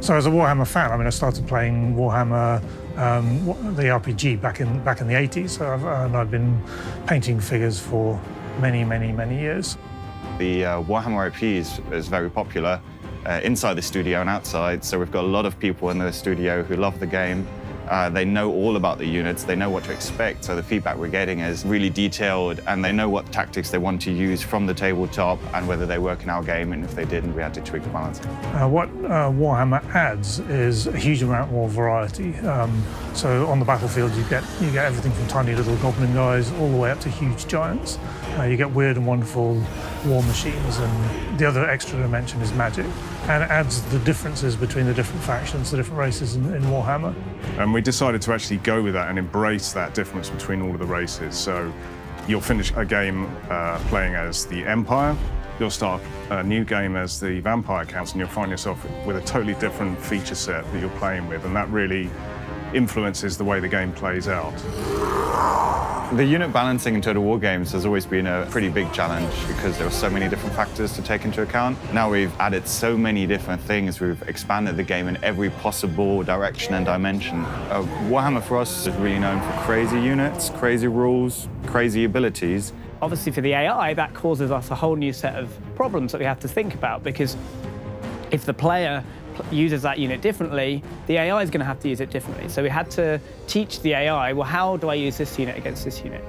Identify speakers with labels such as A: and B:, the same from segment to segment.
A: So as a Warhammer fan, I mean, I started playing Warhammer, the RPG, back in the 80s. So I've been painting figures for many years.
B: The Warhammer IP is very popular inside the studio and outside. So we've got a lot of people in the studio who love the game. They know all about the units, they know what to expect, so the feedback we're getting is really detailed, and they know what tactics they want to use from the tabletop and whether they work in our game, and if they didn't, we had to tweak the balance.
A: What Warhammer adds is a huge amount more variety. So on the battlefield you get everything from tiny little goblin guys all the way up to huge giants. You get weird and wonderful war machines, and the other extra dimension is magic. And it adds the differences between the different factions, the different races in Warhammer.
C: And we decided to actually go with that and embrace that difference between all of the races. So you'll finish a game playing as the Empire, you'll start a new game as the Vampire Counts, and you'll find yourself with a totally different feature set that you're playing with, and that really influences the way the game plays out.
B: The unit balancing in Total War games has always been a pretty big challenge because there are so many different factors to take into account. Now we've added so many different things, we've expanded the game in every possible direction and dimension. Warhammer for us is really known for crazy units, crazy rules, crazy abilities.
D: Obviously for the AI, that causes us a whole new set of problems that we have to think about, because if the player uses that unit differently, the AI is going to have to use it differently. So we had to teach the AI, well, how do I use this unit against this unit?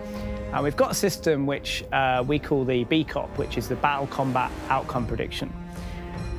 D: And we've got a system which we call the BCOP, which is the Battle Combat Outcome Prediction.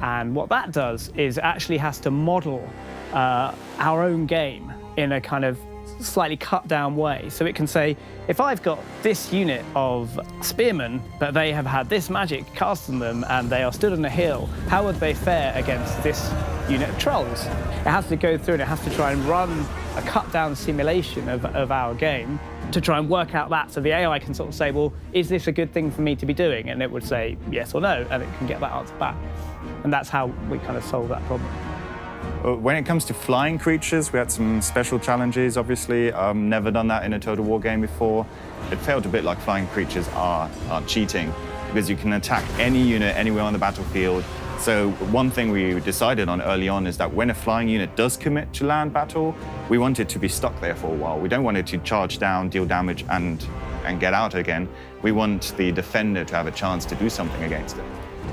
D: And what that does is it actually has to model our own game in a kind of slightly cut down way. So it can say, if I've got this unit of spearmen, but they have had this magic cast on them and they are stood on a hill, how would they fare against this unit of trolls? It has to go through and it has to try and run a cut down simulation of our game to try and work out that. So the AI can sort of say, well, is this a good thing for me to be doing? And it would say yes or no, and it can get that answer back. And that's how we kind of solve that problem.
B: When it comes to flying creatures, we had some special challenges, obviously. Never done that in a Total War game before. It felt a bit like flying creatures are cheating, because you can attack any unit anywhere on the battlefield. So one thing we decided on early on is that when a flying unit does commit to land battle, we want it to be stuck there for a while. We don't want it to charge down, deal damage, and get out again. We want the defender to have a chance to do something against it.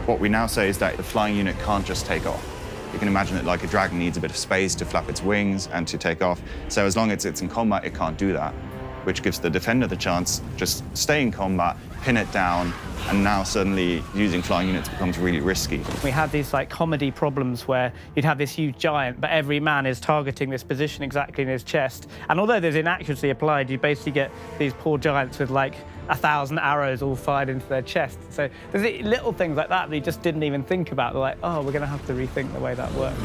B: What we now say is that the flying unit can't just take off. You can imagine that like a dragon needs a bit of space to flap its wings and to take off. So as long as it's in combat, it can't do that, which gives the defender the chance just stay in combat, pin it down, and now suddenly using flying units becomes really risky.
D: We had these like comedy problems where you'd have this huge giant, but every man is targeting this position exactly in his chest. And although there's inaccuracy applied, you basically get these poor giants with like 1,000 arrows all fired into their chest. So there's little things like that you just didn't even think about. They're like, oh, we're going to have to rethink the way that works.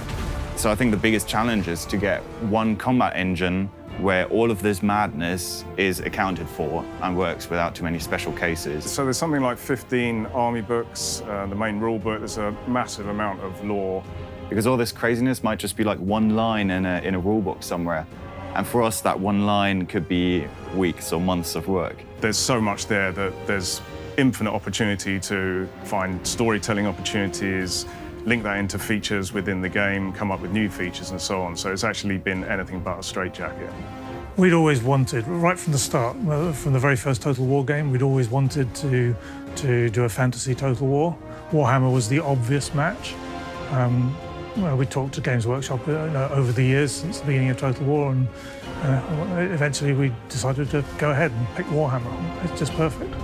B: So I think the biggest challenge is to get one combat engine where all of this madness is accounted for and works without too many special cases.
C: So there's something like 15 army books, the main rule book, there's a massive amount of lore.
B: Because all this craziness might just be like one line in a rule book somewhere. And for us, that one line could be weeks or months of work.
C: There's so much there that there's infinite opportunity to find storytelling opportunities, link that into features within the game, come up with new features and so on. So it's actually been anything but a straitjacket.
A: We'd always wanted, right from the start, from the very first Total War game, we'd always wanted to do a fantasy Total War. Warhammer was the obvious match. Well, we talked to Games Workshop over the years since the beginning of Total War, and eventually we decided to go ahead and pick Warhammer. It's just perfect.